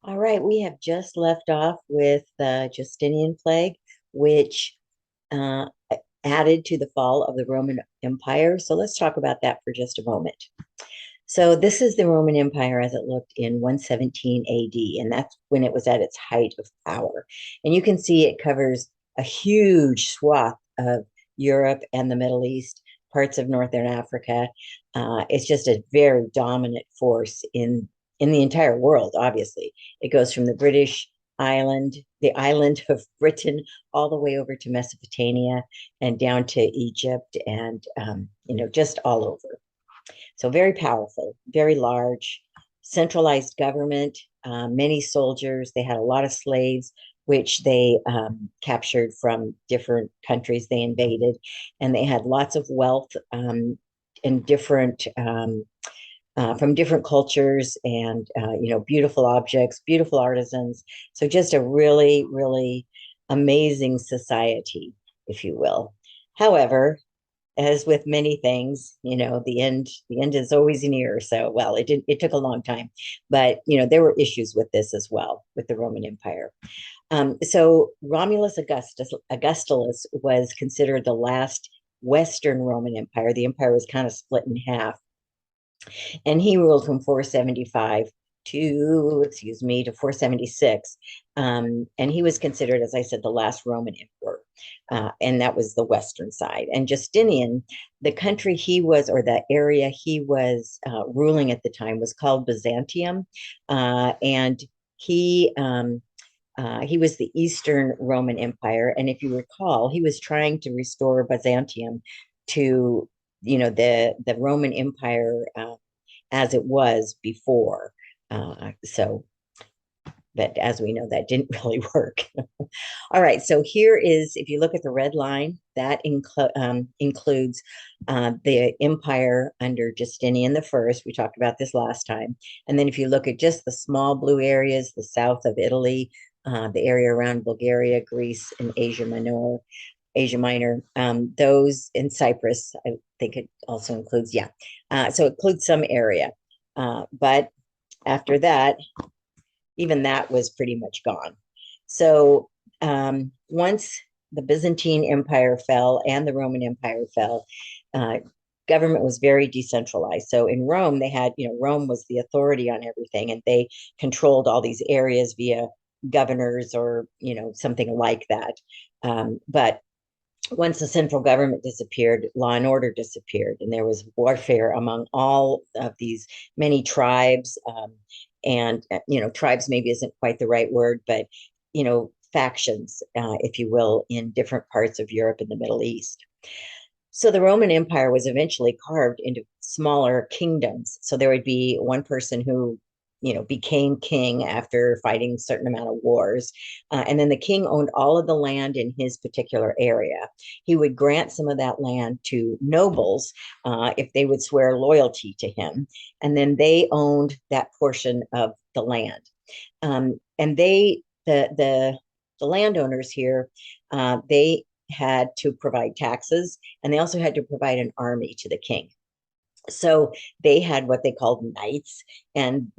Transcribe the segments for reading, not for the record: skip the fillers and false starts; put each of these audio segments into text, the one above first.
All right, we have just left off with the Justinian plague, which uh, added to the fall of the Roman Empire. So let's talk about that for just a moment. So this is the Roman Empire as it looked in 117 AD, and that's when it was at its height of power. And you can see it covers a huge swath of Europe and the Middle East, parts of Northern Africa. It's just a very dominant force in the entire world. Obviously, it goes from the British island, the island of Britain, all the way over to Mesopotamia and down to Egypt, and just all over. So very powerful, very large, centralized government, many soldiers. They had a lot of slaves, which they captured from different countries they invaded, and they had lots of wealth in different from different cultures, and beautiful objects, beautiful artisans. So just a really, really amazing society, if you will. However, as with many things, the end is always near. So, well, it took a long time, but there were issues with this as well with the Roman Empire. So Romulus Augustulus was considered the last Western Roman Empire. The empire was kind of split in half, and he ruled from 475 to 476. And he was considered, as I said, the last Roman emperor. And that was the Western side. And Justinian, the country he was, or the area he was ruling at the time, was called Byzantium. And he was the Eastern Roman Empire. And if you recall, he was trying to restore Byzantium to, the Roman Empire as it was before. So, but as we know, that didn't really work. All right, so here is, if you look at the red line, that includes the empire under Justinian the First. We talked about this last time. And then if you look at just the small blue areas, the south of Italy, the area around Bulgaria, Greece, and Asia Minor, those in Cyprus, I think it also includes, yeah. So it includes some area. But after that, even that was pretty much gone. So once the Byzantine Empire fell and the Roman Empire fell, uh, government was very decentralized. So in Rome, they had, Rome was the authority on everything, and they controlled all these areas via governors or, something like that. But once the central government disappeared, law and order disappeared, and there was warfare among all of these many tribes. And tribes maybe isn't quite the right word, but factions, if you will, in different parts of Europe and the Middle East. So the Roman Empire was eventually carved into smaller kingdoms. So there would be one person who, became king after fighting a certain amount of wars. And then the king owned all of the land in his particular area. He would grant some of that land to nobles if they would swear loyalty to him. And then they owned that portion of the land. And the landowners here, they had to provide taxes, and they also had to provide an army to the king. So they had what they called knights, and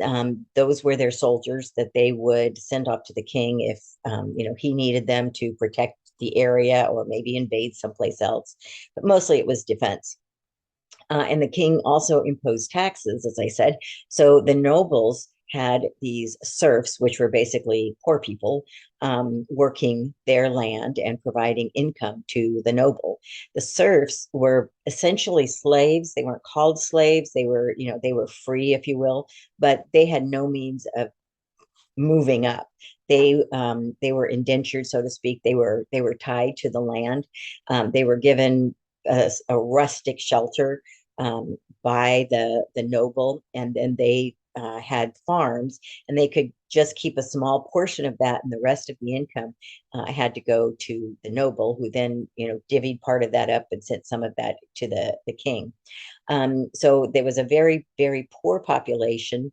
those were their soldiers that they would send off to the king if he needed them to protect the area or maybe invade someplace else. But mostly it was defense. And the king also imposed taxes, as I said. So the nobles had these serfs, which were basically poor people, working their land and providing income to the noble. The serfs were essentially slaves. They weren't called slaves. They were free, if you will, but they had no means of moving up. They were indentured, so to speak. They were tied to the land. They were given a rustic shelter by the noble, and then they had farms, and they could just keep a small portion of that, and the rest of the income had to go to the noble, who then divvied part of that up and sent some of that to the king. So there was a very, very poor population.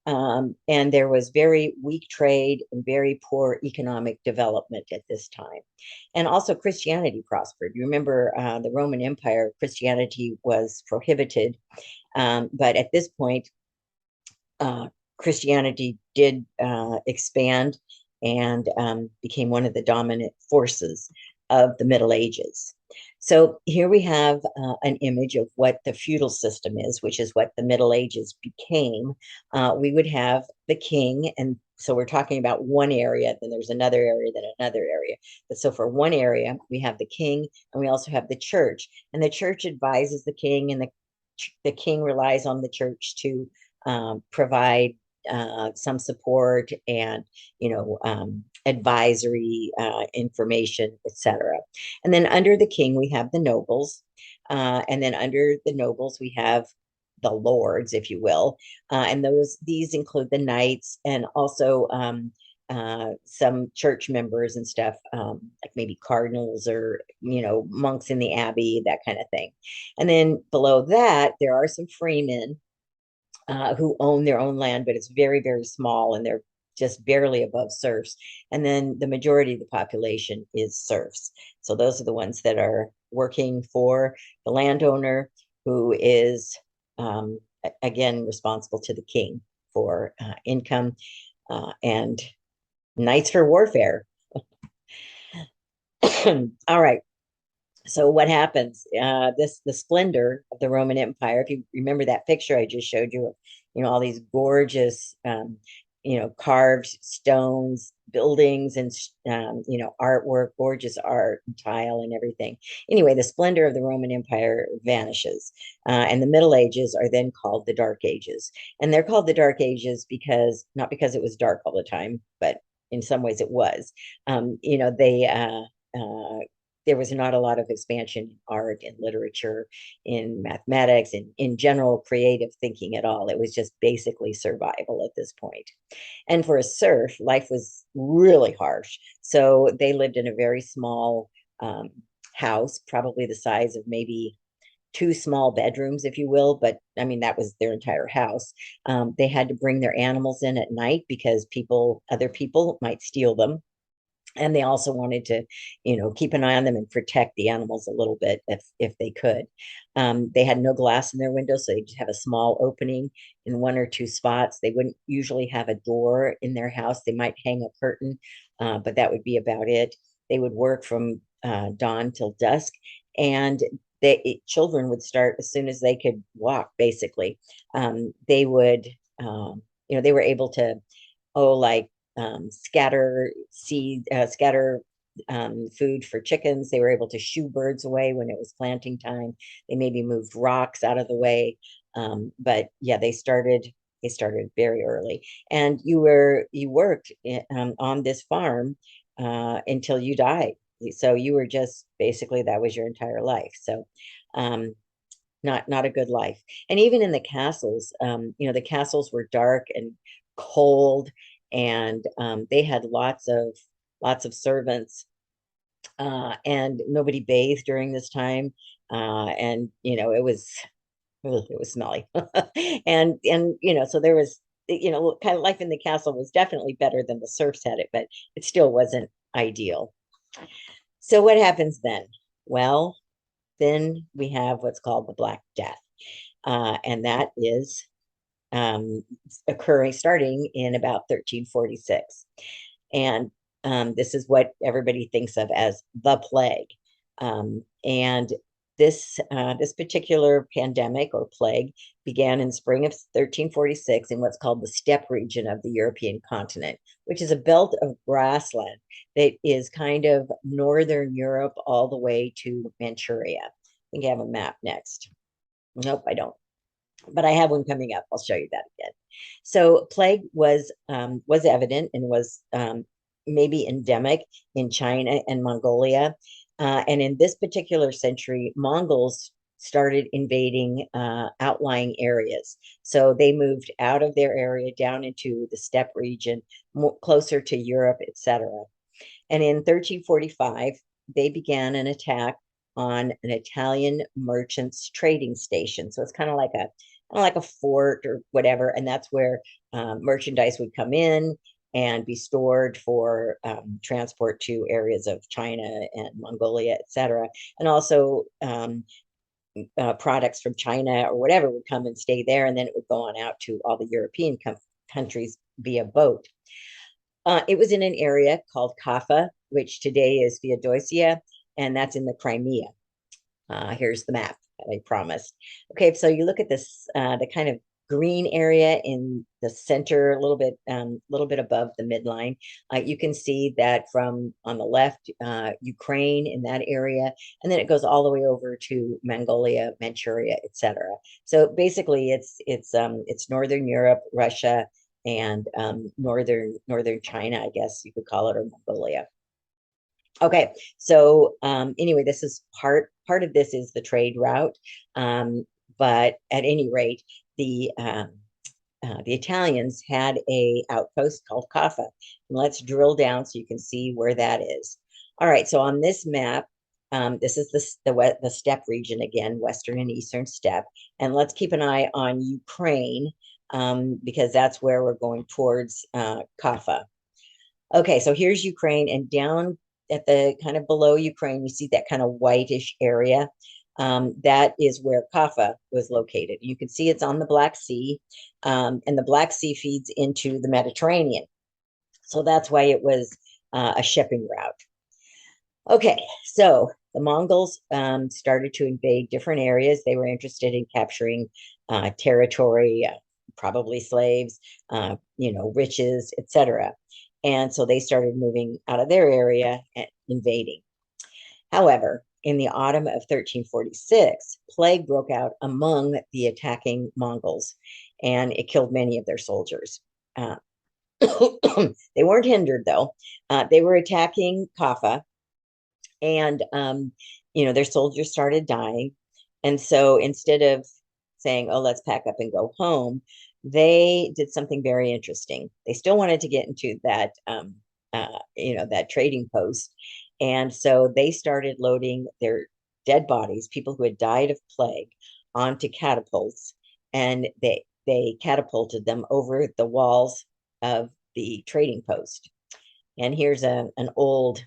And there was very weak trade and very poor economic development at this time. And also Christianity prospered. You remember the Roman Empire, Christianity was prohibited. But at this point, Christianity did expand and became one of the dominant forces of the Middle Ages. So here we have an image of what the feudal system is, which is what the Middle Ages became. We would have the king, and so we're talking about one area, then there's another area, then another area. But so for one area, we have the king, and we also have the church. And the church advises the king, and the king relies on the church to provide some support and advisory information, etc. And then under the king we have the nobles, and then under the nobles we have the lords, if you will, and these include the knights and also some church members and stuff, like maybe cardinals or monks in the abbey, that kind of thing. And then below that there are some freemen who own their own land, but it's very, very small and they're just barely above serfs. And then the majority of the population is serfs. So those are the ones that are working for the landowner, who is, again, responsible to the king for income and knights for warfare. All right. So what happens? The splendor of the Roman Empire. If you remember that picture I just showed you, all these gorgeous, carved stones, buildings, and artwork, gorgeous art and tile and everything. Anyway, the splendor of the Roman Empire vanishes, and the Middle Ages are then called the Dark Ages, and they're called the Dark Ages not because it was dark all the time, but in some ways it was. They there was not a lot of expansion in art and literature, in mathematics, and in general creative thinking at all. It was just basically survival at this point. And for a serf, life was really harsh. So they lived in a very small house, probably the size of maybe two small bedrooms, if you will. But I mean, that was their entire house. They had to bring their animals in at night because other people might steal them, and they also wanted to keep an eye on them and protect the animals a little bit if they could. They had no glass in their windows, so they just have a small opening in one or two spots. They wouldn't usually have a door in their house. They might hang a curtain, but that would be about it. They would work from dawn till dusk, and children would start as soon as they could walk, basically. They would they were able to, like, scatter food for chickens. They were able to shoo birds away when it was planting time. They maybe moved rocks out of the way. But yeah, they started very early, and you worked on this farm until you died. So you were just basically, that was your entire life. So not a good life. And even in the castles, the castles were dark and cold, and they had lots of servants, and nobody bathed during this time, and it was smelly, and so there was, kind of life in the castle was definitely better than the serfs had it, but it still wasn't ideal. So what happens then? Well, then we have what's called the Black Death, and that is occurring starting in about 1346. And this is what everybody thinks of as the plague. And this particular pandemic or plague began in spring of 1346 in what's called the steppe region of the European continent, which is a belt of grassland that is kind of northern Europe all the way to Manchuria. I think I have a map next. Nope, I don't, but I have one coming up. I'll show you that again. So plague was evident and was maybe endemic in China and Mongolia. And in this particular century, Mongols started invading outlying areas. So they moved out of their area down into the steppe region, closer to Europe, etc. And in 1345, they began an attack on an Italian merchant's trading station. So it's kind of like a fort or whatever, and that's where merchandise would come in and be stored for transport to areas of China and Mongolia, etc. And also products from China or whatever would come and stay there, and then it would go on out to all the European countries via boat. It was in an area called Kaffa, which today is Theodosia, and that's in the Crimea. Here's the map that I promised. Okay, so you look at this, the kind of green area in the center, little bit above the midline. You can see that from on the left, Ukraine in that area, and then it goes all the way over to Mongolia, Manchuria, etc. So basically, it's Northern Europe, Russia, and northern China, I guess you could call it, or Mongolia. Okay, so anyway, this is part of this is the trade route, but at any rate, the Italians had a outpost called Kaffa. And let's drill down so you can see where that is. All right, so on this map, this is the steppe region again, western and eastern steppe, and let's keep an eye on Ukraine because that's where we're going towards Kaffa. Okay, so here's Ukraine, and down at the kind of below Ukraine, you see that kind of whitish area. That is where Kaffa was located. You can see it's on the Black Sea, and the Black Sea feeds into the Mediterranean. So that's why it was a shipping route. Okay, so the Mongols started to invade different areas. They were interested in capturing territory, probably slaves, riches, etc. And so they started moving out of their area and invading. However, in the autumn of 1346, plague broke out among the attacking Mongols, and it killed many of their soldiers. They weren't hindered, though. They were attacking Kaffa, and their soldiers started dying. And so instead of saying, "Oh, let's pack up and go home," they did something very interesting. They still wanted to get into that, that trading post, and so they started loading their dead bodies, people who had died of plague, onto catapults, and they catapulted them over the walls of the trading post. And here's an old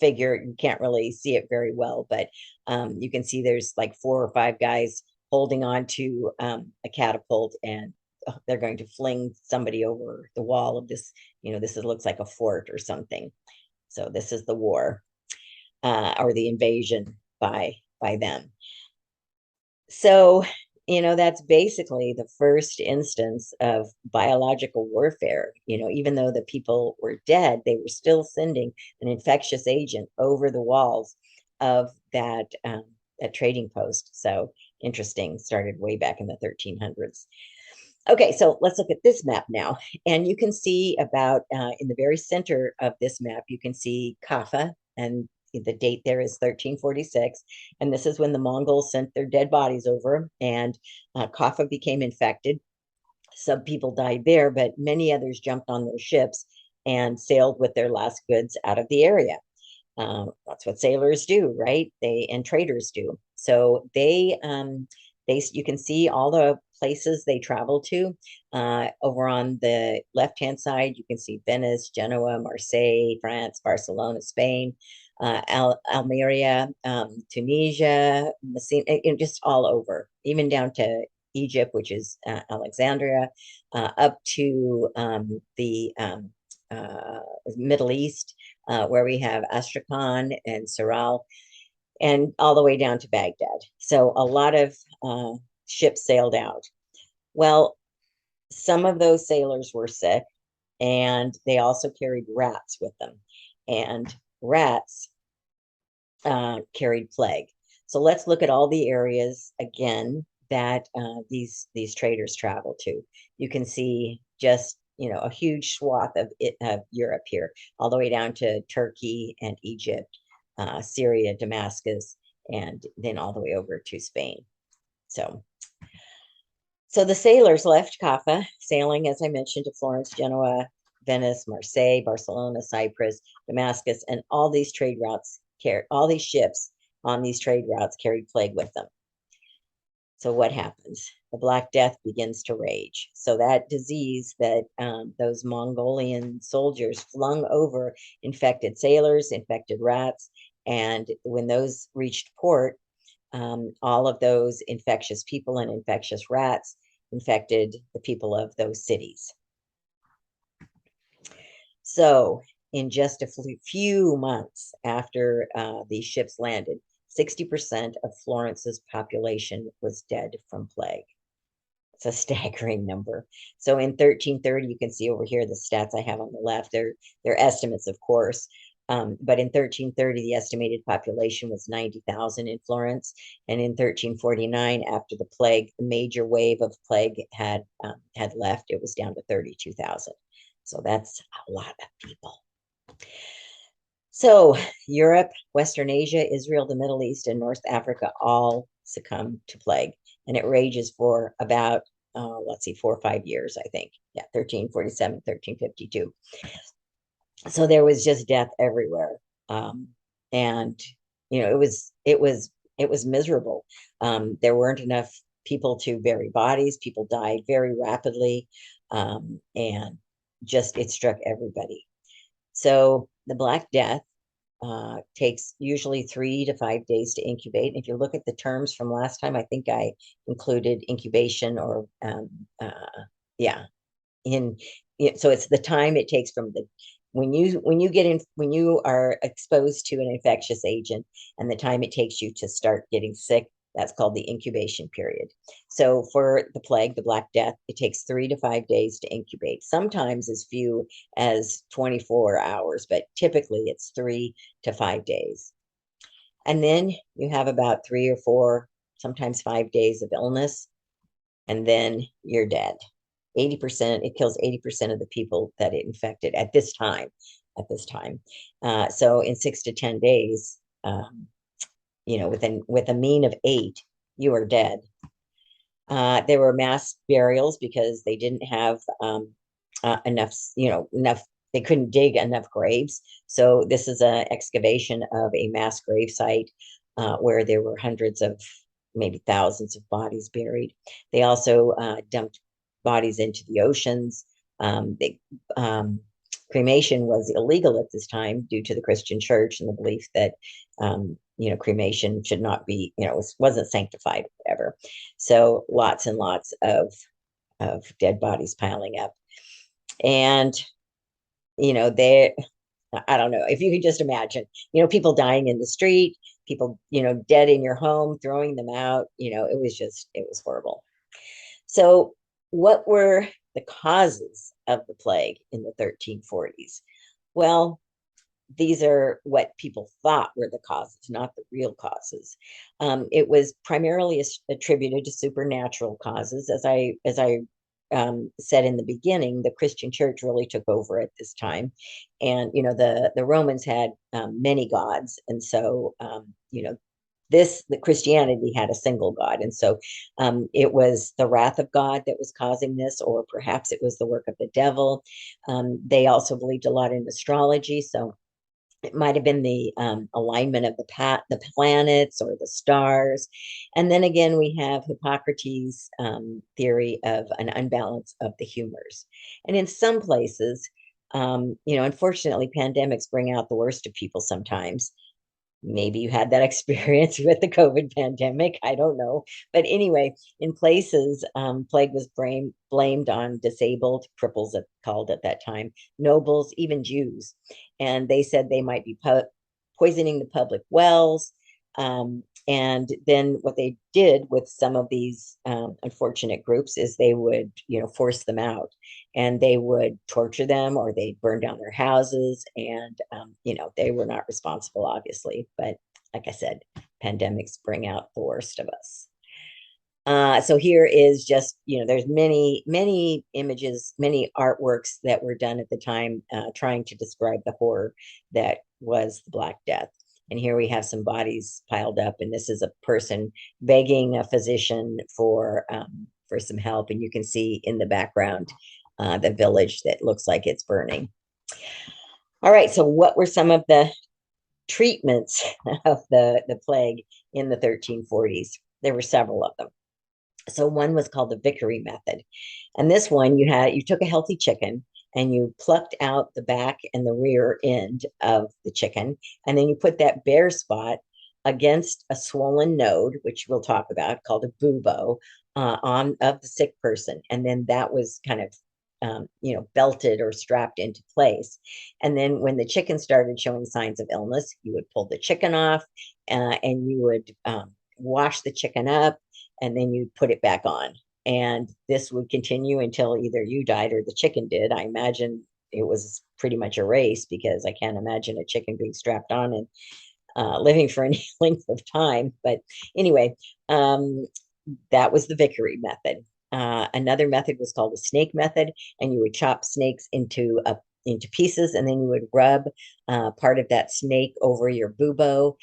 figure. You can't really see it very well, but you can see there's like 4 or 5 guys holding on to a catapult, and they're going to fling somebody over the wall of this. Looks like a fort or something. So this is the war or the invasion by them. So, that's basically the first instance of biological warfare. Even though the people were dead, they were still sending an infectious agent over the walls of that trading post. So interesting, started way back in the 1300s. Okay, so let's look at this map now. And you can see about in the very center of this map, you can see Kaffa, and the date there is 1346. And this is when the Mongols sent their dead bodies over, and Kaffa became infected. Some people died there, but many others jumped on their ships and sailed with their last goods out of the area. That's what sailors do, right? And traders do. So you can see all the places they travel to. Over on the left-hand side, you can see Venice, Genoa, Marseille, France, Barcelona, Spain, Almeria, Tunisia, Messina, just all over, even down to Egypt, which is Alexandria, up to the Middle East, where we have Astrakhan and Saral, and all the way down to Baghdad. So a lot of ships sailed out. Well, some of those sailors were sick, and they also carried rats with them. And rats carried plague. So let's look at all the areas again that these traders travel to. You can see just a huge swath of Europe here, all the way down to Turkey and Egypt, Syria, Damascus, and then all the way over to Spain. So the sailors left Kaffa, sailing, as I mentioned, to Florence, Genoa, Venice, Marseille, Barcelona, Cyprus, Damascus, and all these trade routes all these ships on these trade routes carried plague with them. So what happens? The Black Death begins to rage. So that disease that those Mongolian soldiers flung over infected sailors, infected rats, and when those reached port, all of those infectious people and infectious rats infected the people of those cities. So in just a few months after these ships landed, 60% of Florence's population was dead from plague. It's a staggering number. So in 1330, you can see over here the stats I have on the left. They're estimates, of course. But in 1330, the estimated population was 90,000 in Florence. And in 1349, after the plague, the major wave of plague had left, it was down to 32,000. So that's a lot of people. So Europe, Western Asia, Israel, the Middle East, and North Africa all succumb to plague. And it rages for about, let's see, 4 or 5 years, I think. Yeah, 1347, 1352. So there was just death everywhere. And, it was miserable. There weren't enough people to bury bodies. People died very rapidly. And just, it struck everybody. So the Black Death takes usually 3 to 5 days to incubate. And if you look at the terms from last time, I think I included incubation or yeah, so it's the time it takes from the when you are exposed to an infectious agent and the time it takes you to start getting sick. That's called the incubation period. So for the plague, the Black Death, it takes 3 to 5 days to incubate, sometimes as few as 24 hours, but typically it's 3 to 5 days. And then you have about 3 or 4, sometimes 5 days of illness, and then you're dead. 80%, it kills 80% of the people that it infected at this time. So in 6 to 10 days, with a mean of 8, you are dead. There were mass burials because they didn't have enough, they couldn't dig enough graves. So this is an excavation of a mass grave site where there were hundreds of, maybe thousands of bodies buried. They also dumped bodies into the oceans. Cremation was illegal at this time due to the Christian church and the belief that cremation should not be, wasn't sanctified, whatever. So lots and lots of dead bodies piling up. And they, I don't know if you can just imagine, people dying in the street, people, dead in your home, throwing them out, it was horrible. So what were the causes of the plague in the 1340s? Well, these are what people thought were the causes, not the real causes. It was primarily attributed to supernatural causes. As I said in the beginning, the Christian church really took over at this time. And, the Romans had many gods. And so, the Christianity had a single God. And so it was the wrath of God that was causing this, or perhaps it was the work of the devil. They also believed a lot in astrology. So it might have been the alignment of the planets or the stars. And then again, we have Hippocrates' theory of an unbalance of the humors. And in some places, unfortunately, pandemics bring out the worst of people sometimes. Maybe you had that experience with the COVID pandemic. I don't know. But anyway, in places, plague was blamed on disabled, cripples called at that time, nobles, even Jews. And they said they might be poisoning the public wells. And then what they did with some of these unfortunate groups is they would, force them out, and they would torture them, or they'd burn down their houses. And, they were not responsible, obviously. But like I said, pandemics bring out the worst of us. So here is just, there's many images, many artworks that were done at the time trying to describe the horror that was the Black Death. And here we have some bodies piled up, and this is a person begging a physician for some help. And you can see in the background the village that looks like it's burning. All right, so what were some of the treatments of the plague in the 1340s? There were several of them. So one was called the Vickery method. And this one, you took a healthy chicken and you plucked out the back and the rear end of the chicken. And then you put that bare spot against a swollen node, which we'll talk about, called a bubo, of the sick person. And then that was kind of belted or strapped into place. And then when the chicken started showing signs of illness, you would pull the chicken off, and you would wash the chicken up, and then you put it back on. And this would continue until either you died or the chicken did. I imagine it was pretty much a race, because I can't imagine a chicken being strapped on and living for any length of time. But anyway, that was the Vickery method. Another method was called the snake method, and you would chop snakes into pieces, and then you would rub part of that snake over your bubo,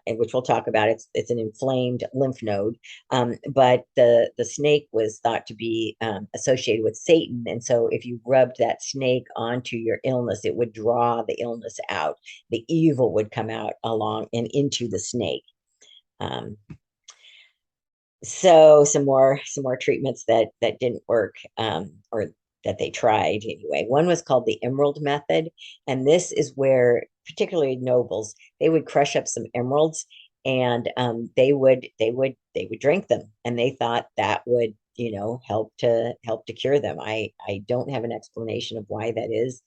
which we'll talk about. It's an inflamed lymph node, but the snake was thought to be associated with Satan, and so if you rubbed that snake onto your illness, it would draw the illness out. The evil would come out along and into the snake. So some more treatments that didn't work, or that they tried anyway. One was called the emerald method, and this is where particularly nobles, they would crush up some emeralds, and they would drink them, and they thought that would help to cure them. I don't have an explanation of why that is,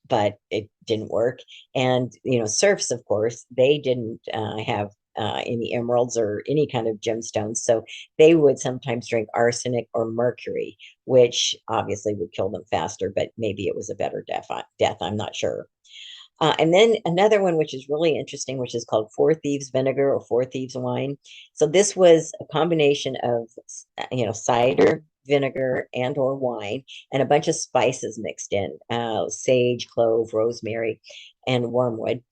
but it didn't work. And serfs, of course, they didn't have any emeralds or any kind of gemstones. So they would sometimes drink arsenic or mercury, which obviously would kill them faster, but maybe it was a better death. I'm not sure. And then another one, which is really interesting, which is called Four Thieves Vinegar or Four Thieves Wine. So this was a combination of, cider, vinegar, and or wine, and a bunch of spices mixed in, sage, clove, rosemary, and wormwood,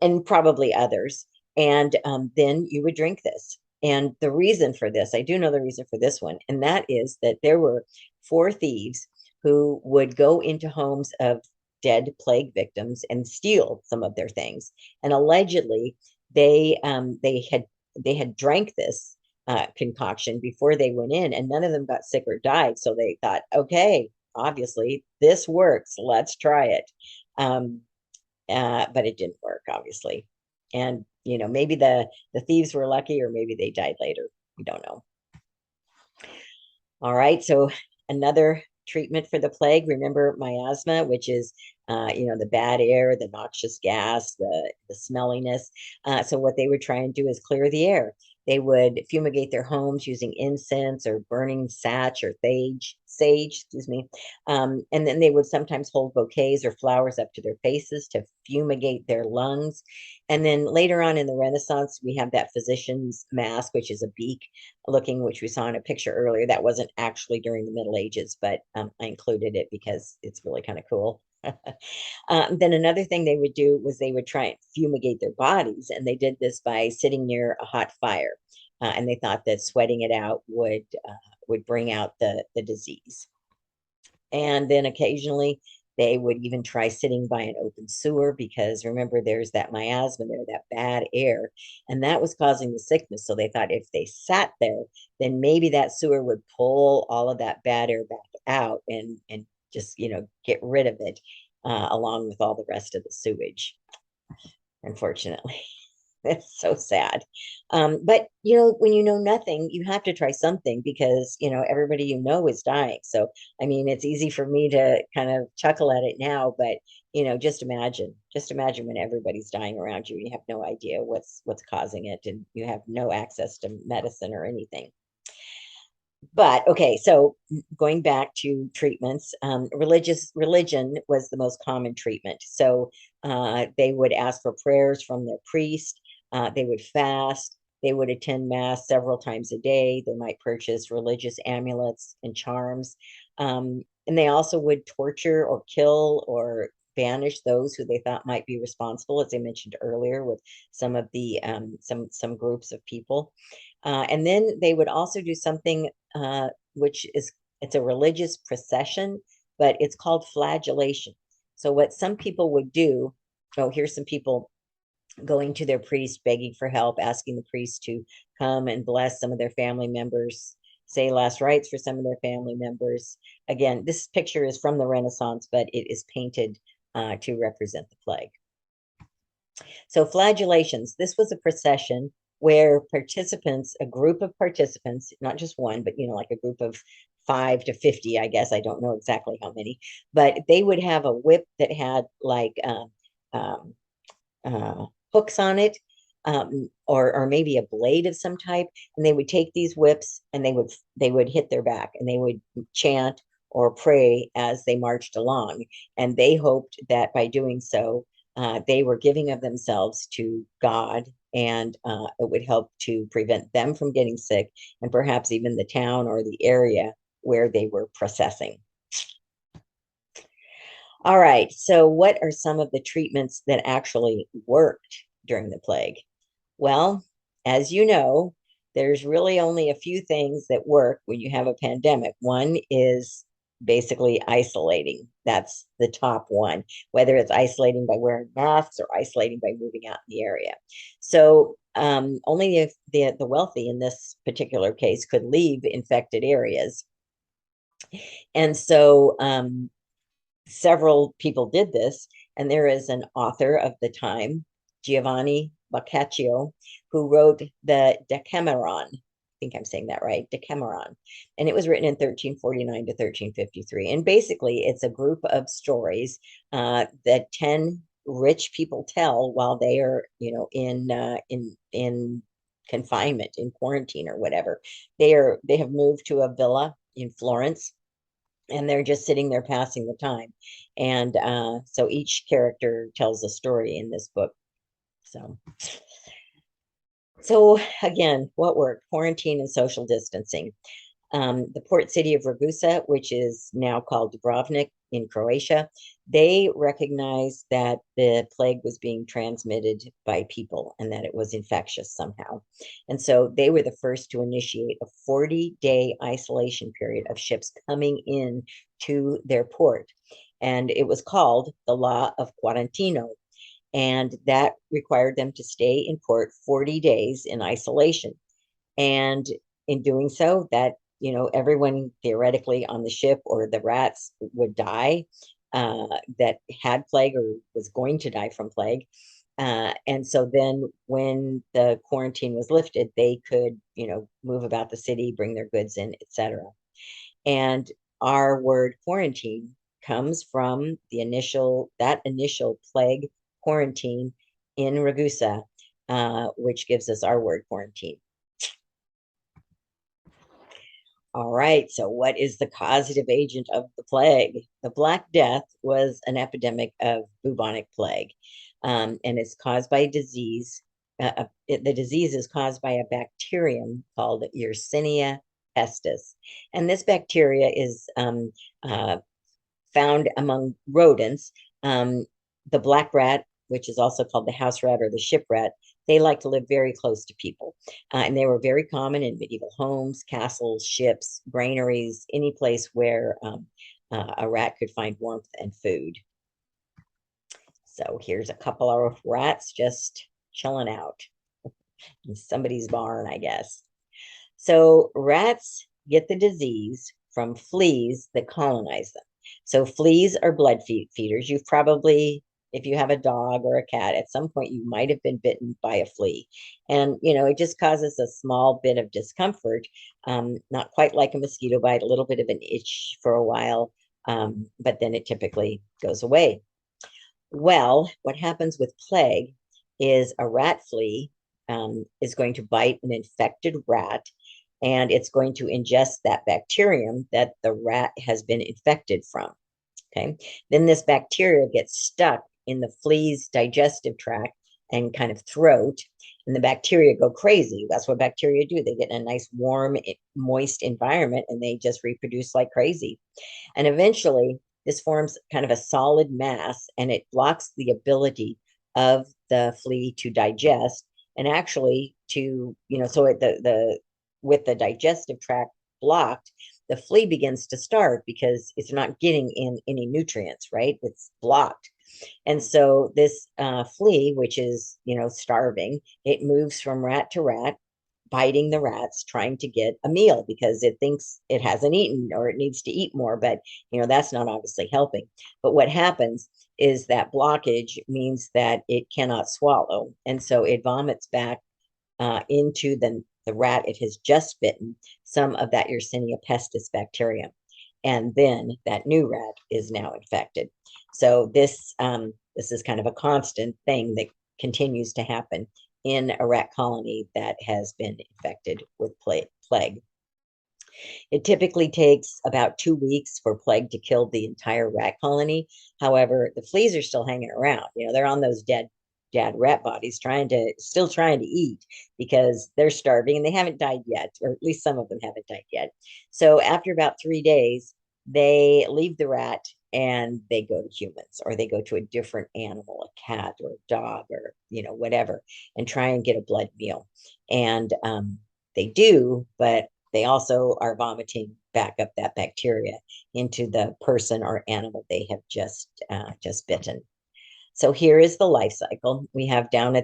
and probably others. And then you would drink this. And the reason for this, I do know the reason for this one, and that is that there were four thieves who would go into homes of dead plague victims and steal some of their things. And allegedly, they had drank this concoction before they went in, and none of them got sick or died. So they thought, okay, obviously this works. Let's try it. But it didn't work, obviously. And maybe the thieves were lucky, or maybe they died later. We don't know. All right, so another treatment for the plague. Remember miasma, which is the bad air, the noxious gas, the smelliness. So what they would try and do is clear the air. They would fumigate their homes using incense or burning sage or sage, excuse me. And then they would sometimes hold bouquets or flowers up to their faces to fumigate their lungs. And then later on in the Renaissance, we have that physician's mask, which is a beak looking, which we saw in a picture earlier. That wasn't actually during the Middle Ages, but I included it because it's really kind of cool. Then another thing they would do was they would try and fumigate their bodies, and they did this by sitting near a hot fire, and they thought that sweating it out would bring out the disease. And then occasionally they would even try sitting by an open sewer, because remember, there's that miasma there, that bad air, and that was causing the sickness. So they thought if they sat there, then maybe that sewer would pull all of that bad air back out and just get rid of it, along with all the rest of the sewage. Unfortunately, that's so sad. But when you know nothing, you have to try something, because everybody is dying. So I mean, it's easy for me to kind of chuckle at it now, but just imagine when everybody's dying around you, and you have no idea what's causing it, and you have no access to medicine or anything. But okay, so going back to treatments, religion was the most common treatment. So they would ask for prayers from their priest. They would fast. They would attend mass several times a day. They might purchase religious amulets and charms. And they also would torture or kill or banish those who they thought might be responsible, as I mentioned earlier, with some of the some groups of people. And then they would also do something it's a religious procession, but it's called flagellation. So what some people would do, here's some people going to their priest, begging for help, asking the priest to come and bless some of their family members, say last rites for some of their family members. Again, this picture is from the Renaissance, but it is painted to represent the plague. So flagellations, this was a procession where a group of participants, not just one, but like a group of 5 to 50, I guess. I don't know exactly how many, but they would have a whip that had like um, hooks on it, or maybe a blade of some type, and they would take these whips and they would hit their back and they would chant or pray as they marched along, and they hoped that by doing so, they were giving of themselves to God, and it would help to prevent them from getting sick, and perhaps even the town or the area where they were processing. All right, so what are some of the treatments that actually worked during the plague? Well, as you know, there's really only a few things that work when you have a pandemic. One is basically isolating. That's the top one, whether it's isolating by wearing masks or isolating by moving out in the area. So only if the wealthy in this particular case could leave infected areas. And so several people did this, and there is an author of the time, Giovanni Boccaccio, who wrote the Decameron. I think I'm saying that right, Decameron. And it was written in 1349 to 1353. And basically, it's a group of stories that 10 rich people tell while they are, in confinement, in quarantine or whatever. They have moved to a villa in Florence, and they're just sitting there passing the time. And so each character tells a story in this book. So again, what worked? Quarantine and social distancing. The port city of Ragusa, which is now called Dubrovnik in Croatia, they recognized that the plague was being transmitted by people and that it was infectious somehow. And so they were the first to initiate a 40-day isolation period of ships coming in to their port. And it was called the Law of Quarantino. And that required them to stay in port 40 days in isolation. And in doing so, that everyone theoretically on the ship or the rats would die, that had plague or was going to die from plague. And so then when the quarantine was lifted, they could, move about the city, bring their goods in, etc. And our word quarantine comes from that initial plague quarantine in Ragusa, which gives us our word quarantine. All right, so what is the causative agent of the plague? The Black Death was an epidemic of bubonic plague, and it's caused by disease. The disease is caused by a bacterium called Yersinia pestis. And this bacteria is found among rodents. The black rat, which is also called the house rat or the ship rat, they like to live very close to people. And they were very common in medieval homes, castles, ships, granaries, any place where a rat could find warmth and food. So here's a couple of rats just chilling out in somebody's barn, I guess. So rats get the disease from fleas that colonize them. So fleas are blood feeders. You've probably, if you have a dog or a cat, at some point you might have been bitten by a flea. And, it just causes a small bit of discomfort, not quite like a mosquito bite, a little bit of an itch for a while, but then it typically goes away. Well, what happens with plague is a rat flea is going to bite an infected rat, and it's going to ingest that bacterium that the rat has been infected from. Okay. Then this bacteria gets stuck in the flea's digestive tract and kind of throat, and the bacteria go crazy. That's what bacteria do. They get in a nice, warm, moist environment, and they just reproduce like crazy. And eventually, this forms kind of a solid mass, and it blocks the ability of the flea to digest, and actually to, so with the digestive tract blocked, the flea begins to starve because it's not getting in any nutrients, right? It's blocked. And so this flea, which is, starving, it moves from rat to rat, biting the rats, trying to get a meal because it thinks it hasn't eaten or it needs to eat more, but that's not obviously helping. But what happens is that blockage means that it cannot swallow, and so it vomits back into the the rat it has just bitten some of that Yersinia pestis bacterium. And then that new rat is now infected. So this is kind of a constant thing that continues to happen in a rat colony that has been infected with plague. It typically takes about 2 weeks for plague to kill the entire rat colony. However, the fleas are still hanging around. They're on those dead rat bodies still trying to eat because they're starving and they haven't died yet, or at least some of them haven't died yet. So after about 3 days, they leave the rat and they go to humans, or they go to a different animal, a cat or a dog, or whatever, and try and get a blood meal. And they do, but they also are vomiting back up that bacteria into the person or animal they have just bitten. So here is the life cycle. We have down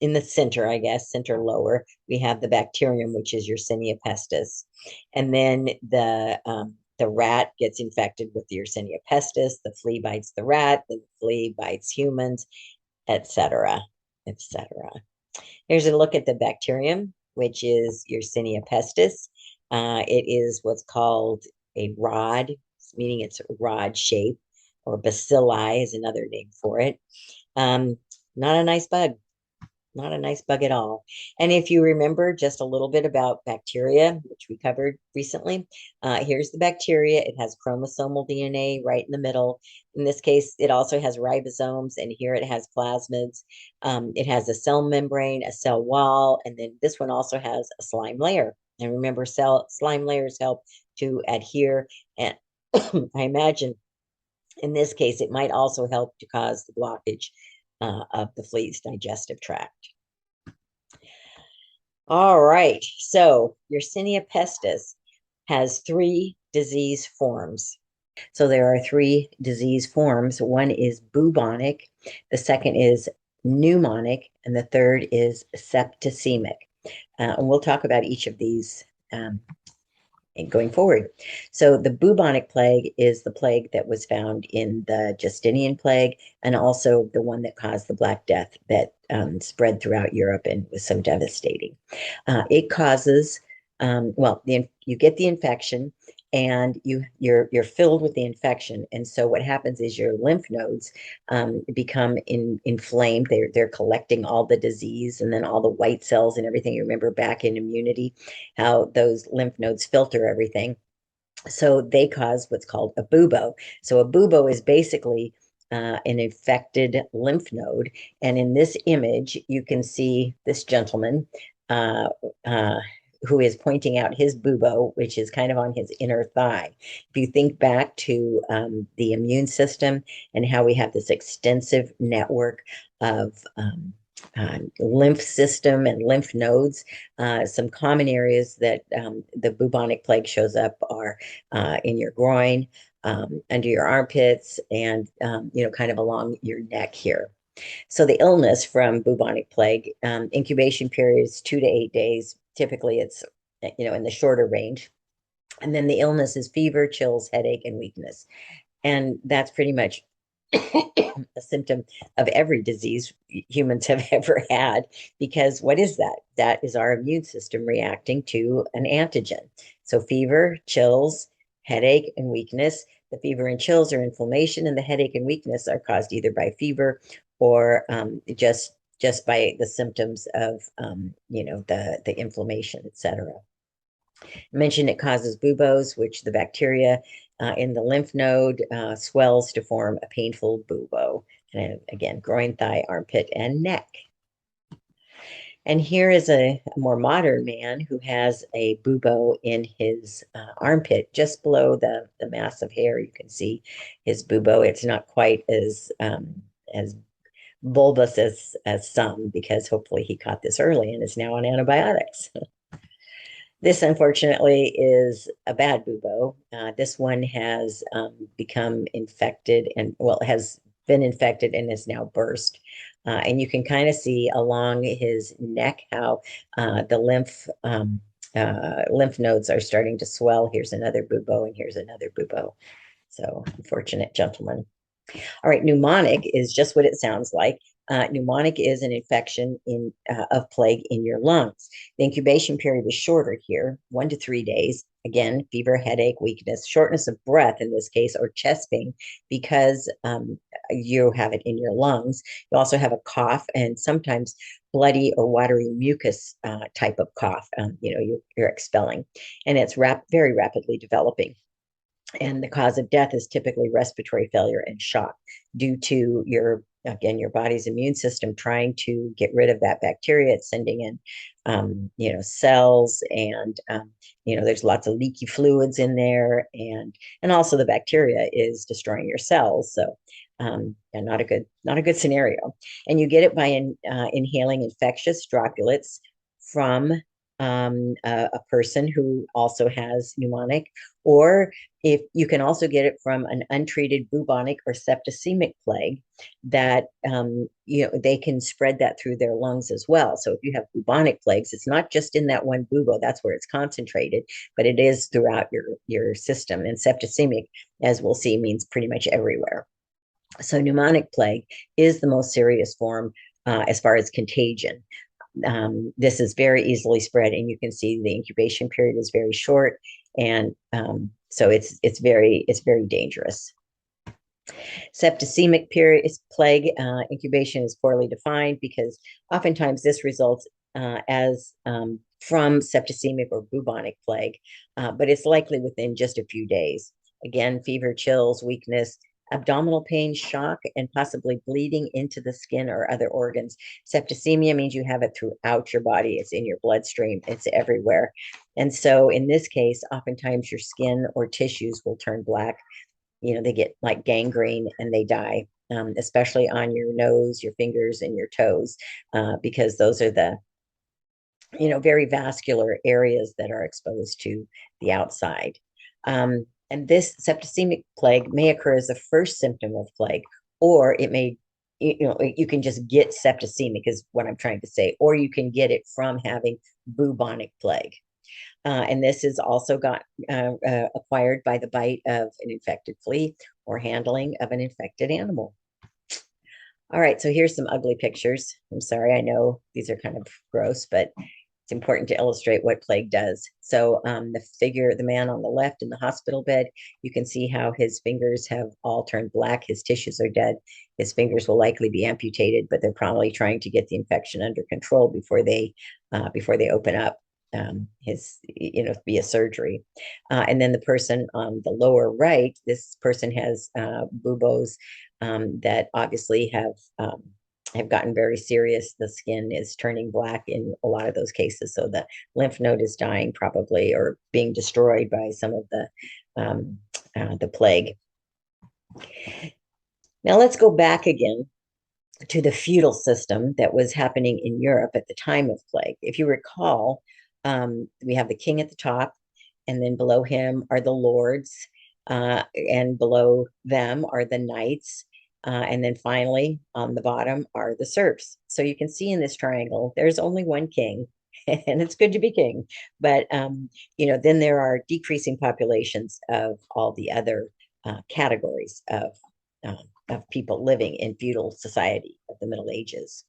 in the center, I guess, center lower, we have the bacterium, which is Yersinia pestis. And then the rat gets infected with the Yersinia pestis, the flea bites the rat, the flea bites humans, etc., etc. Here's a look at the bacterium, which is Yersinia pestis. It is what's called a rod, meaning it's a rod shape, or bacilli is another name for it. Not a nice bug, not a nice bug at all. And if you remember just a little bit about bacteria, which we covered recently, here's the bacteria. It has chromosomal DNA right in the middle. In this case, it also has ribosomes, and here it has plasmids. It has a cell membrane, a cell wall, and then this one also has a slime layer. And remember, slime layers help to adhere. And I imagine in this case, it might also help to cause the blockage of the flea's digestive tract. All right, so Yersinia pestis has 3 disease forms. So there are 3 disease forms. One is bubonic, the second is pneumonic, and the third is septicemic. And we'll talk about each of these going forward. So the bubonic plague is the plague that was found in the Justinian plague, and also the one that caused the Black Death that spread throughout Europe and was so devastating. It causes, you get the infection, and you're filled with the infection, and so what happens is your lymph nodes become inflamed. They're collecting all the disease, and then all the white cells and everything. You remember back in immunity how those lymph nodes filter everything. So they cause what's called a bubo. So a bubo is basically an infected lymph node, and in this image you can see this gentleman who is pointing out his bubo, which is kind of on his inner thigh. If you think back to the immune system and how we have this extensive network of lymph system and lymph nodes, some common areas that the bubonic plague shows up are in your groin, under your armpits, and kind of along your neck here. So the illness from bubonic plague, incubation period is 2 to 8 days. Typically it's, in the shorter range. And then the illness is fever, chills, headache, and weakness. And that's pretty much a symptom of every disease humans have ever had, because what is that? That is our immune system reacting to an antigen. So fever, chills, headache, and weakness. The fever and chills are inflammation, and the headache and weakness are caused either by fever or just by the symptoms of the inflammation, etc. I mentioned it causes buboes, which the bacteria in the lymph node swells to form a painful bubo. And again, groin, thigh, armpit, and neck. And here is a more modern man who has a bubo in his armpit, just below the mass of hair. You can see his bubo. It's not quite as bulbous as some, because hopefully he caught this early and is now on antibiotics. This, unfortunately, is a bad bubo. This one has become infected and, has been infected and is now burst. And you can kind of see along his neck how the lymph nodes are starting to swell. Here's another bubo, and here's another bubo. So, unfortunate gentleman. All right, pneumonic is just what it sounds like. Pneumonic is an infection of plague in your lungs. The incubation period is shorter here, 1 to 3 days. Again, fever, headache, weakness, shortness of breath in this case, or chest pain, because you have it in your lungs. You also have a cough and sometimes bloody or watery mucus type of cough. You're expelling, and it's very rapidly developing. And the cause of death is typically respiratory failure and shock due to your body's immune system trying to get rid of that bacteria. It's sending in, cells, and there's lots of leaky fluids in there, and also the bacteria is destroying your cells. So, and not a good scenario. And you get it by inhaling infectious droplets from a person who also has pneumonic, or if you can also get it from an untreated bubonic or septicemic plague that they can spread that through their lungs as well. So if you have bubonic plagues, it's not just in that one bubo, that's where it's concentrated, but it is throughout your system. And septicemic, as we'll see, means pretty much everywhere. So pneumonic plague is the most serious form as far as contagion. This is very easily spread, and you can see the incubation period is very short, and so it's very dangerous. Septicemic period is plague incubation is poorly defined because oftentimes this results as from septicemic or bubonic plague, but it's likely within just a few days. Again, fever, chills, weakness, abdominal pain, shock, and possibly bleeding into the skin or other organs. Septicemia means you have it throughout your body. It's in your bloodstream. It's everywhere. And so in this case, oftentimes your skin or tissues will turn black. They get like gangrene and they die, especially on your nose, your fingers, and your toes, because those are the very vascular areas that are exposed to the outside. And this septicemic plague may occur as the first symptom of plague, or it may, you can just get septicemic is what I'm trying to say, or you can get it from having bubonic plague. And this is also acquired by the bite of an infected flea or handling of an infected animal. All right, so here's some ugly pictures. I'm sorry, I know these are kind of gross, but it's important to illustrate what plague does. So the man on the left in the hospital bed, you can see how his fingers have all turned black. His tissues are dead. His fingers will likely be amputated, but they're probably trying to get the infection under control before they open up via surgery. And then the person on the lower right, this person has buboes that obviously have gotten very serious. The skin is turning black in a lot of those cases. So the lymph node is dying probably, or being destroyed by some of the plague. Now let's go back again to the feudal system that was happening in Europe at the time of plague. If you recall, we have the king at the top, and then below him are the lords, and below them are the knights. And then finally, on the bottom are the serfs. So you can see in this triangle, there's only one king, and it's good to be king. But, then there are decreasing populations of all the other categories of people living in feudal society of the Middle Ages.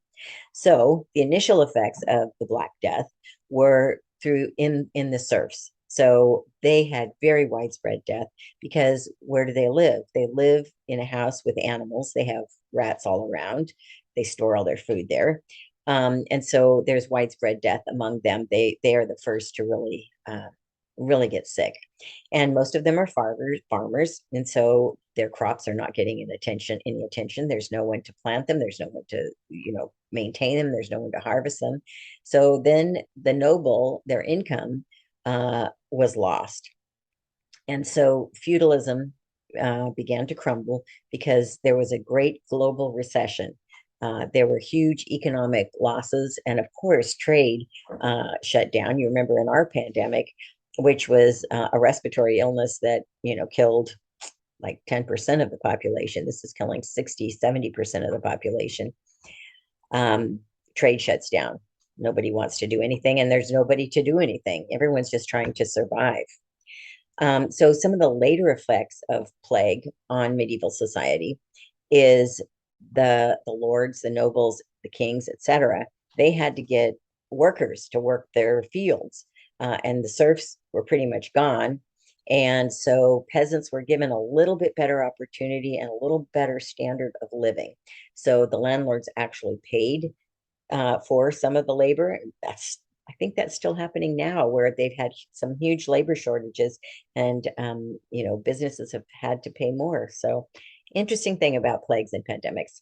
So the initial effects of the Black Death were in the serfs. So they had very widespread death because where do they live? They live in a house with animals. They have rats all around. They store all their food there. And so there's widespread death among them. They are the first to really get sick. And most of them are farmers. And so their crops are not getting any attention. There's no one to plant them. There's no one to, maintain them. There's no one to harvest them. So then the noble, their income was lost. And so feudalism began to crumble because there was a great global recession. There were huge economic losses, and of course, trade shut down. You remember in our pandemic, which was a respiratory illness that, killed like 10% of the population. This is killing 60, 70% of the population. Trade shuts down. Nobody wants to do anything, and there's nobody to do anything. Everyone's just trying to survive. So some of the later effects of plague on medieval society is the lords, the nobles, the kings, etc., they had to get workers to work their fields, and the serfs were pretty much gone. And so peasants were given a little bit better opportunity and a little better standard of living. So the landlords actually paid for some of the labor. I think that's still happening now, where they've had some huge labor shortages, and businesses have had to pay more. So, interesting thing about plagues and pandemics.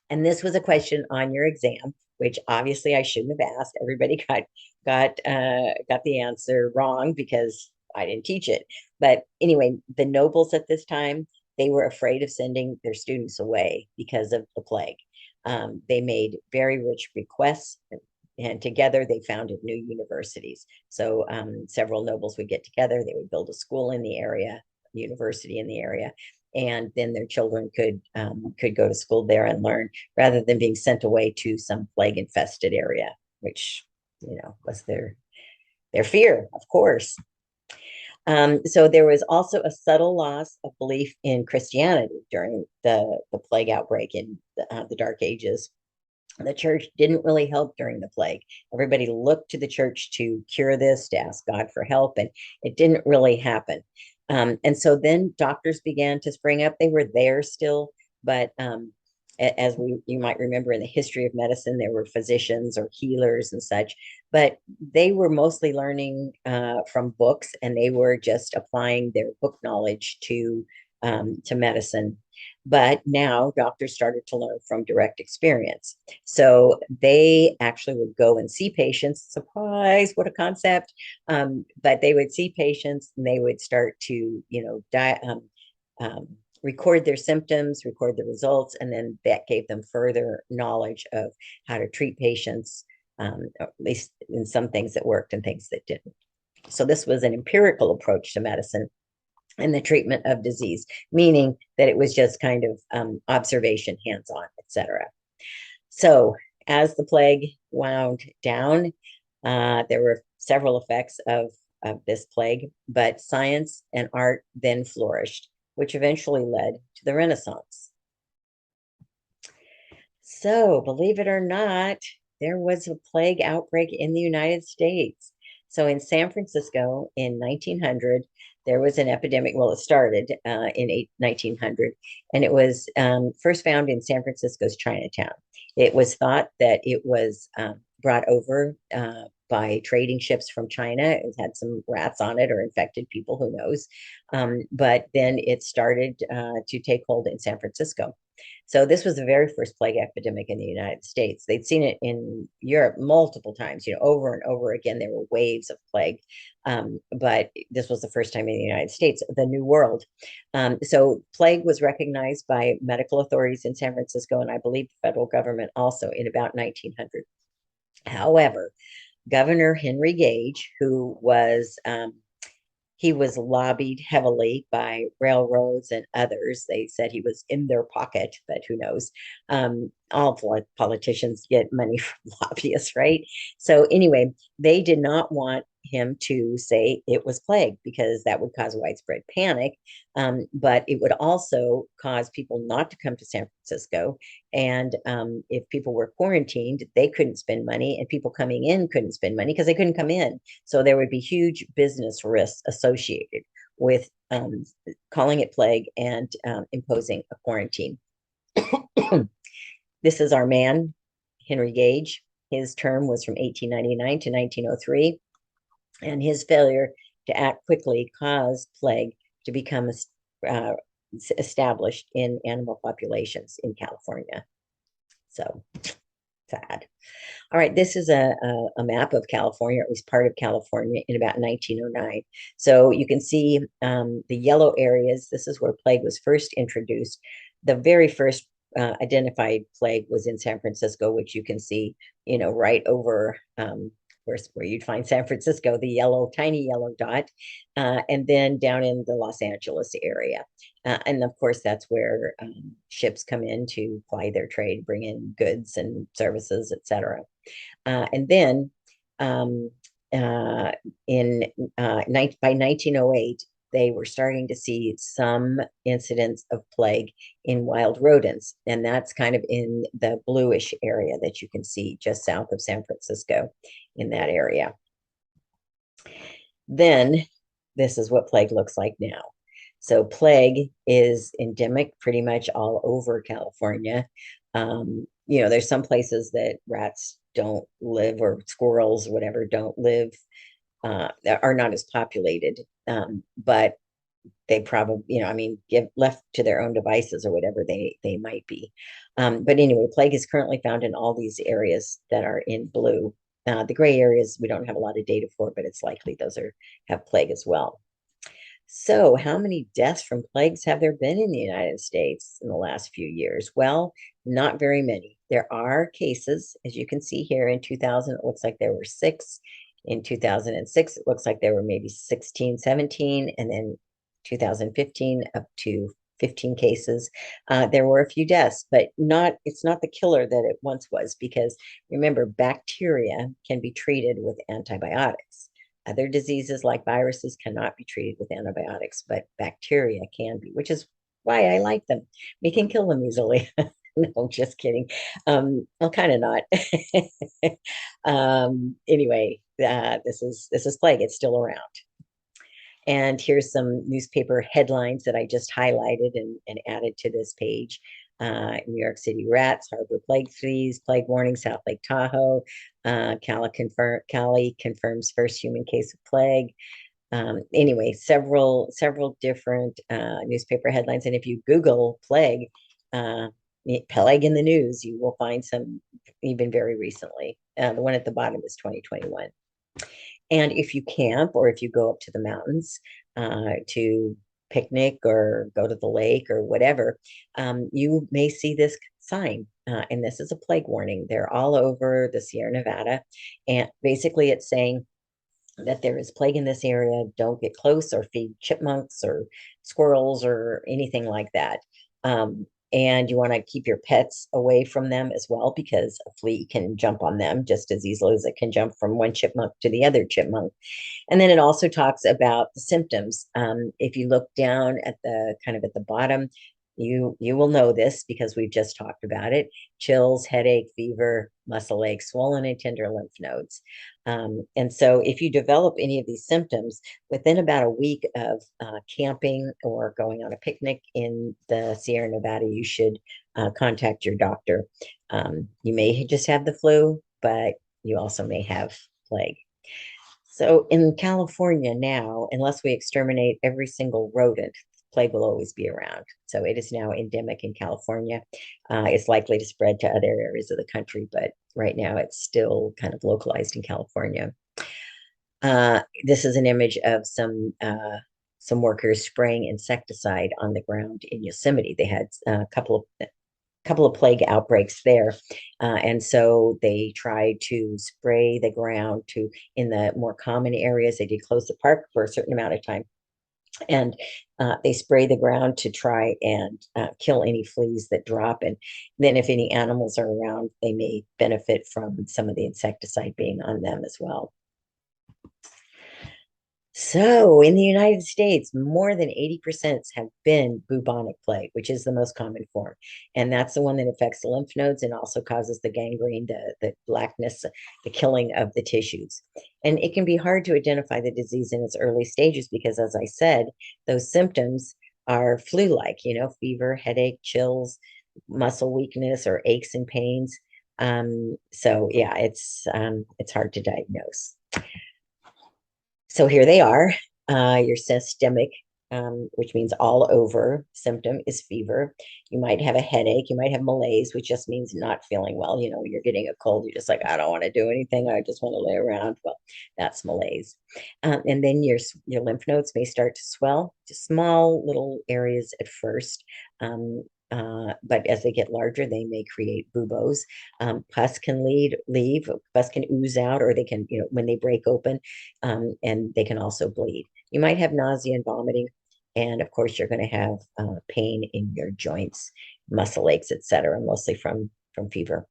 And this was a question on your exam, which obviously I shouldn't have asked. Everybody got the answer wrong because I didn't teach it. But anyway, the nobles at this time, they were afraid of sending their students away because of the plague. They made very rich bequests, and together they founded new universities. So several nobles would get together, they would build a school in the area, university in the area, and then their children could go to school there and learn, rather than being sent away to some plague infested area, which was their fear, of course. So there was also a subtle loss of belief in Christianity during the plague outbreak in the Dark Ages. The church didn't really help during the plague. Everybody looked to the church to cure this, to ask God for help, and it didn't really happen. And so then doctors began to spring up. They were there still, but as you might remember in the history of medicine, there were physicians or healers and such, but they were mostly learning from books, and they were just applying their book knowledge to medicine. But now doctors started to learn from direct experience. So they actually would go and see patients. Surprise, what a concept. But they would see patients, and they would start to, record their symptoms, record the results, and then that gave them further knowledge of how to treat patients, at least in some things that worked and things that didn't. So this was an empirical approach to medicine and the treatment of disease, meaning that it was just kind of observation, hands-on, etc. So as the plague wound down, there were several effects of this plague, but science and art then flourished, which eventually led to the Renaissance. So, believe it or not, there was a plague outbreak in the United States. So, in San Francisco in 1900, there was an epidemic. Well, it started in 1900, and it was first found in San Francisco's Chinatown. It was thought that it was brought over by trading ships from China. It had some rats on it or infected people, who knows. But then it started to take hold in San Francisco. So this was the very first plague epidemic in the United States. They'd seen it in Europe multiple times, over and over again. There were waves of plague, but this was the first time in the United States, the New World. So plague was recognized by medical authorities in San Francisco, and I believe the federal government also, in about 1900. However, Governor Henry Gage, who was he was lobbied heavily by railroads and others. They said he was in their pocket, but who knows? All politicians get money from lobbyists, right? So anyway, they did not want him to say it was plague, because that would cause widespread panic. But it would also cause people not to come to San Francisco. And if people were quarantined, they couldn't spend money, and people coming in couldn't spend money because they couldn't come in. So there would be huge business risks associated with calling it plague and imposing a quarantine. This is our man, Henry Gage. His term was from 1899 to 1903, and his failure to act quickly caused plague to become established in animal populations in California. So sad. All right, this is a map of California, at least part of California, in about 1909. So you can see the yellow areas. This is where plague was first introduced. The very first identified plague was in San Francisco, which you can see, right over where you'd find San Francisco, the tiny yellow dot, and then down in the Los Angeles area. And of course, that's where ships come in to ply their trade, bring in goods and services, etc. And then by 1908, they were starting to see some incidents of plague in wild rodents. And that's kind of in the bluish area that you can see just south of San Francisco in that area. Then this is what plague looks like now. So plague is endemic pretty much all over California. There's some places that rats don't live, or squirrels, whatever, don't live, are not as populated. But they probably, give left to their own devices or whatever they might be. But anyway, plague is currently found in all these areas that are in blue. The gray areas we don't have a lot of data for, but it's likely those have plague as well. So, how many deaths from plagues have there been in the United States in the last few years? Well, not very many. There are cases, as you can see here, in 2000, it looks like there were 6. In 2006, it looks like there were maybe 16, 17, and then 2015 up to 15 cases. There were a few deaths, but it's not the killer that it once was, because remember, bacteria can be treated with antibiotics. Other diseases like viruses cannot be treated with antibiotics, but bacteria can be, which is why I like them. We can kill them easily. No, just kidding. Well, kind of not. Anyway, this is plague. It's still around. And here's some newspaper headlines that I just highlighted and added to this page. New York City rats harbor plague fleas, plague warning, South Lake Tahoe. Cali confirms first human case of plague. Anyway, several different newspaper headlines. And if you Google plague in the news, you will find some even very recently. The one at the bottom is 2021. And if you camp, or if you go up to the mountains to picnic or go to the lake or whatever, you may see this sign. And this is a plague warning. They're all over the Sierra Nevada. And basically it's saying that there is plague in this area. Don't get close or feed chipmunks or squirrels or anything like that. And you want to keep your pets away from them as well, because a flea can jump on them just as easily as it can jump from one chipmunk to the other chipmunk. And then it also talks about the symptoms. If you look down at the kind of at the bottom, you will know this because we've just talked about it: chills, headache, fever, muscle ache, swollen and tender lymph nodes. And so if you develop any of these symptoms within about a week of camping or going on a picnic in the Sierra Nevada, you should contact your doctor. You may just have the flu, but you also may have plague. So in California now, unless we exterminate every single rodent, plague will always be around. So it is now endemic in California. It's likely to spread to other areas of the country, but right now it's still kind of localized in California. This is an image of some workers spraying insecticide on the ground in Yosemite. They had a couple of plague outbreaks there. And so they tried to spray the ground in the more common areas. They did close the park for a certain amount of time. And they spray the ground to try and kill any fleas that drop. And then if any animals are around, they may benefit from some of the insecticide being on them as well. So in the United States, more than 80% have been bubonic plague, which is the most common form. And that's the one that affects the lymph nodes and also causes the gangrene, the blackness, the killing of the tissues. And it can be hard to identify the disease in its early stages because, as I said, those symptoms are flu-like, fever, headache, chills, muscle weakness, or aches and pains. So yeah, it's hard to diagnose. So here they are. Your systemic, which means all over symptom, is fever. You might have a headache. You might have malaise, which just means not feeling well. You're getting a cold. You're just like, I don't want to do anything. I just want to lay around. Well, that's malaise. And then your lymph nodes may start to swell, just small little areas at first. But as they get larger, they may create buboes. Pus can leave, pus can ooze out, or they can, when they break open, and they can also bleed. You might have nausea and vomiting, and of course, you're going to have pain in your joints, muscle aches, etc., mostly from fever.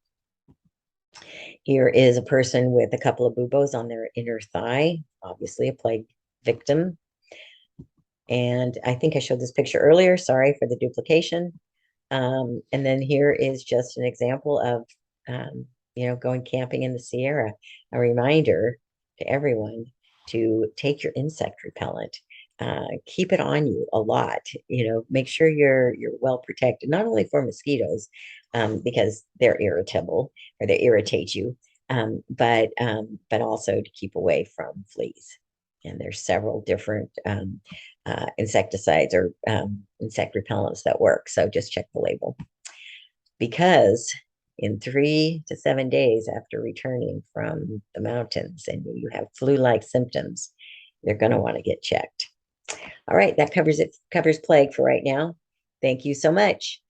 Here is a person with a couple of buboes on their inner thigh, obviously a plague victim. And I think I showed this picture earlier. Sorry for the duplication. And then here is just an example of, going camping in the Sierra. A reminder to everyone to take your insect repellent. Keep it on you a lot. Make sure you're well protected, not only for mosquitoes, because they're irritable or they irritate you, but also to keep away from fleas. And there's several different insecticides or insect repellents that work. So just check the label. Because in 3 to 7 days after returning from the mountains and you have flu-like symptoms, you're going to want to get checked. All right, that covers plague for right now. Thank you so much.